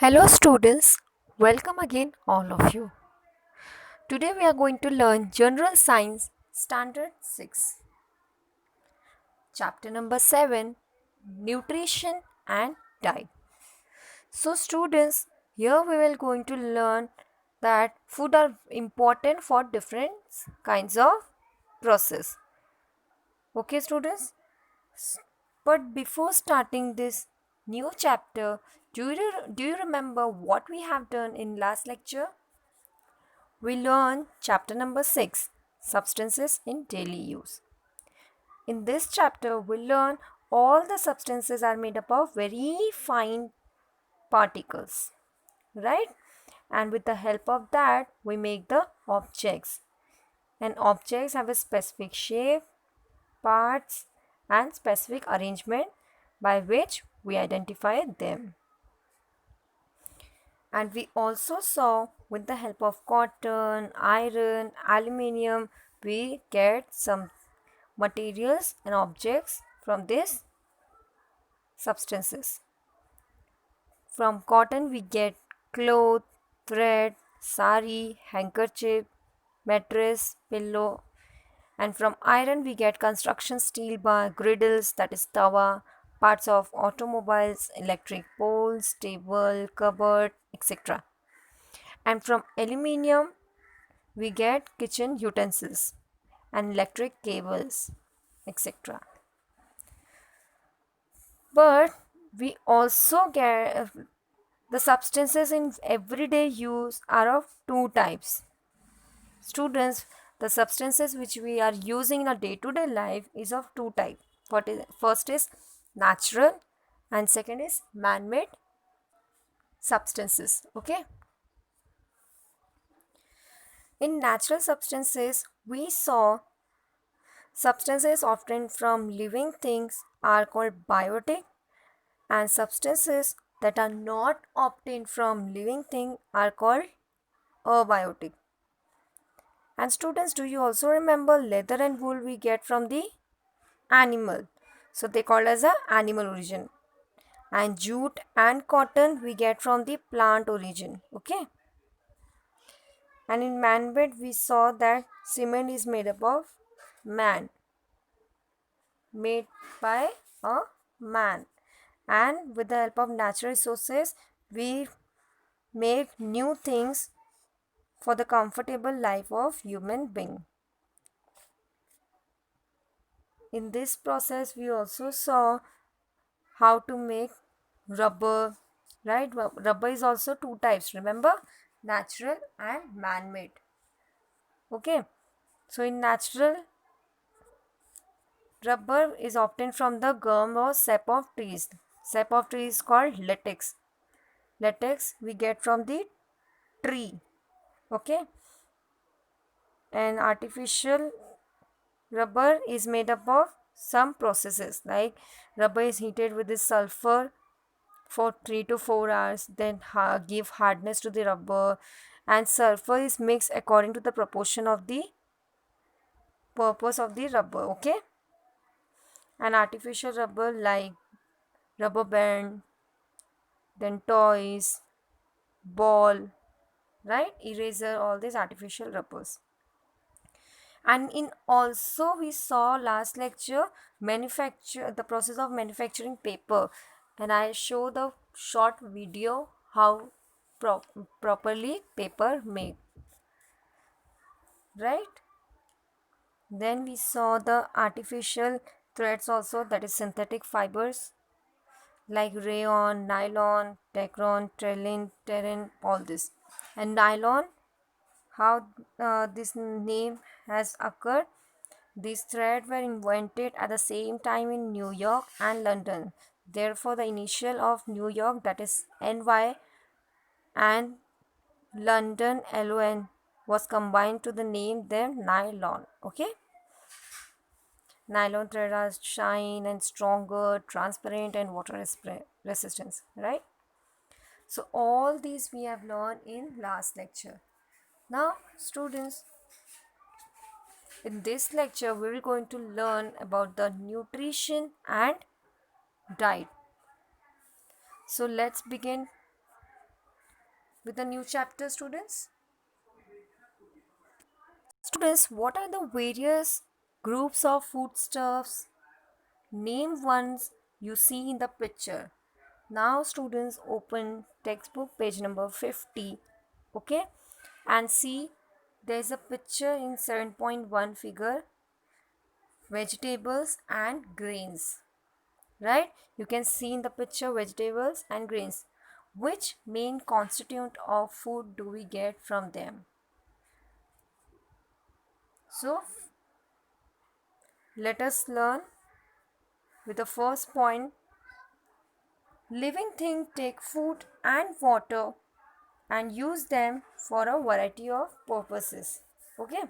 Hello students, welcome again all of you. Today we are going to learn General Science Standard 6, chapter number 7, Nutrition and Diet. So students, here we will going to learn that food are important for different kinds of process. Okay students? But before starting this new chapter, do you remember what we have done in last lecture? We learn chapter number 6, Substances in Daily Use. In this chapter, we learn all the substances are made up of very fine particles, right? And with the help of that, we make the objects. And objects have a specific shape, parts, and specific arrangement by which we identify them. And we also saw with the help of cotton, iron, aluminium, we get some materials and objects from these substances. From cotton we get cloth, thread, sari, handkerchief, mattress, pillow, and from iron we get construction steel bar, griddles, that is tawa, parts of automobiles, electric poles, table, cupboard, etc. And from aluminium we get kitchen utensils and electric cables, etc. But we also get the substances in everyday use are of two types. Students, the substances which we are using in our day-to-day life is of two types. First is natural and second is man-made substances. Okay. In natural substances, we saw substances obtained from living things are called biotic, and substances that are not obtained from living thing are called abiotic. And students, do you also remember leather and wool we get from the animal? So they called as a animal origin. And jute and cotton we get from the plant origin. Okay. And in man-made we saw that cement is made up of man, made by a man. And with the help of natural resources we make new things for the comfortable life of human being. In this process we also saw how to make rubber, right? Rubber is also two types, remember, natural and man-made. Okay, so in natural, rubber is obtained from the gum or sap of trees. Sap of tree is called latex. Latex we get from the tree. Okay, and artificial rubber is made up of some processes, like rubber is heated with this sulfur for 3 to 4 hours, then give hardness to the rubber, and sulfur is mixed according to the proportion of the purpose of the rubber. Okay, and artificial rubber like rubber band, then toys, ball, right, eraser, all these artificial rubbers. And in also we saw last lecture manufacture the process of manufacturing paper, and I show the short video how properly paper made, right. Then we saw the artificial threads also, that is synthetic fibers like rayon, nylon, techron, trilin, terrin, all this. And nylon, how this name has occurred. These threads were invented at the same time in New York and London. Therefore, the initial of New York, that is NY, and London LON, was combined to the name them nylon. Okay. Nylon thread are shine and stronger, transparent and water resistance, right? So all these we have learned in last lecture. Now students, in this lecture we are going to learn about the nutrition and diet. So let's begin. with a new chapter, students. Students, what are the various groups of foodstuffs? Name ones you see in the picture. Now students, open textbook page number 50, okay, and see there's a picture in 7.1 figure, vegetables and grains, right? You can see in the picture vegetables and grains. Which main constituent of food do we get from them? So let us learn with the first point. Living things take food and water and use them for a variety of purposes. Okay.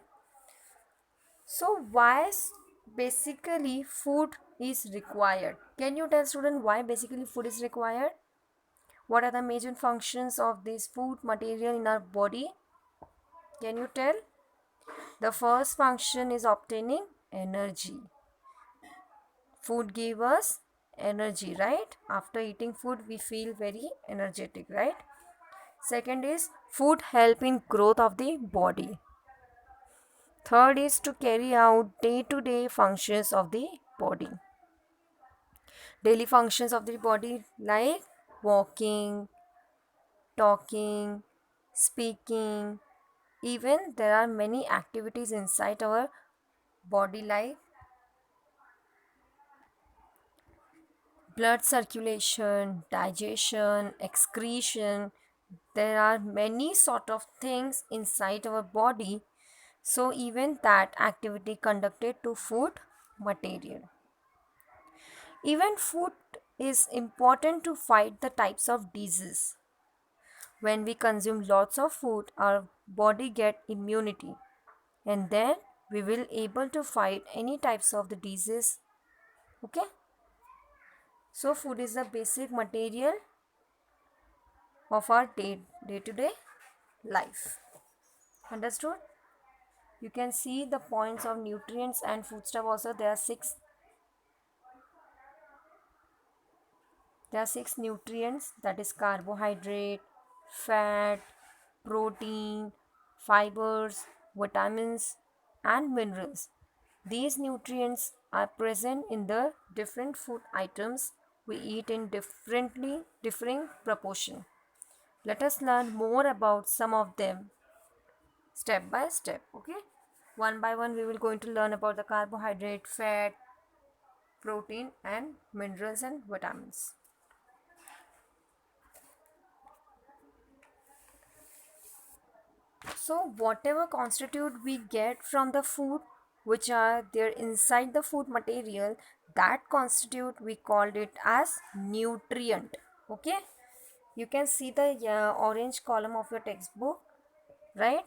So why basically food is required? Can you tell student why basically food is required? What are the major functions of this food material in our body? Can you tell? The first function is obtaining energy. Food gives us energy, right? After eating food, we feel very energetic, right? Second is food help in growth of the body. Third is to carry out day-to-day functions of the body. Daily functions of the body like walking, talking, speaking. Even there are many activities inside our body like blood circulation, digestion, excretion. There are many sort of things inside our body. So even that activity conducted to food material. Even food is important to fight the types of disease. When we consume lots of food, our body get immunity, and then we will able to fight any types of the disease. Okay. So food is the basic material of our day-to-day life. Understood? You can see the points of nutrients and foodstuff also. There are six nutrients, that is carbohydrate, fat, protein, fibers, vitamins and minerals. These nutrients are present in the different food items we eat in differing proportion. Let us learn more about some of them step by step. Okay, one by one we will going to learn about the carbohydrate, fat, protein and minerals and vitamins. So whatever constitute we get from the food which are there inside the food material, that constitute we called it as nutrient. Okay, you can see the orange column of your textbook, right?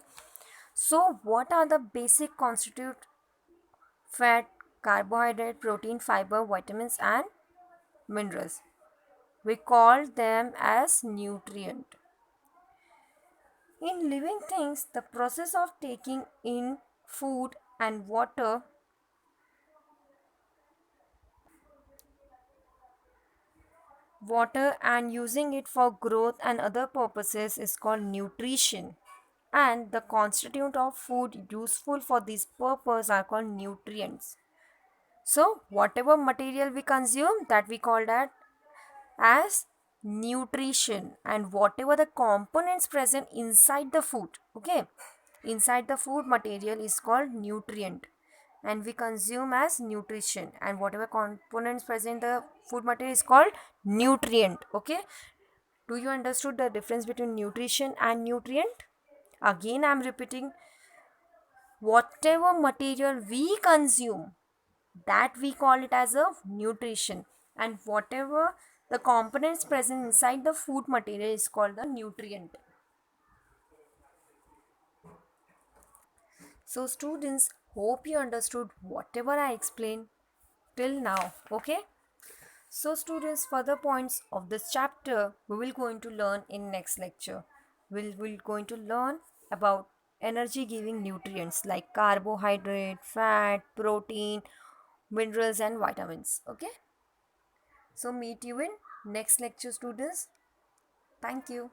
So what are the basic constitute? Fat, carbohydrate, protein, fiber, vitamins and minerals. We call them as nutrient. In living things, the process of taking in food and water and using it for growth and other purposes is called nutrition. And the constituent of food useful for this purpose are called nutrients. So whatever material we consume, that we call that as nutrition, and whatever the components present inside the food, okay, inside the food material is called nutrient and we consume as nutrition, and whatever components present in the food material is called nutrient. Okay, do you understood the difference between nutrition and nutrient? Again I am repeating, whatever material we consume, that we call it as a nutrition, and whatever the components present inside the food material is called the nutrient. So students, hope you understood whatever I explained till now. Okay, so students, further points of this chapter we will going to learn in next lecture. We'll going to learn about energy giving nutrients like carbohydrate, fat, protein, minerals and vitamins. Okay, so meet you in next lecture students. Thank you.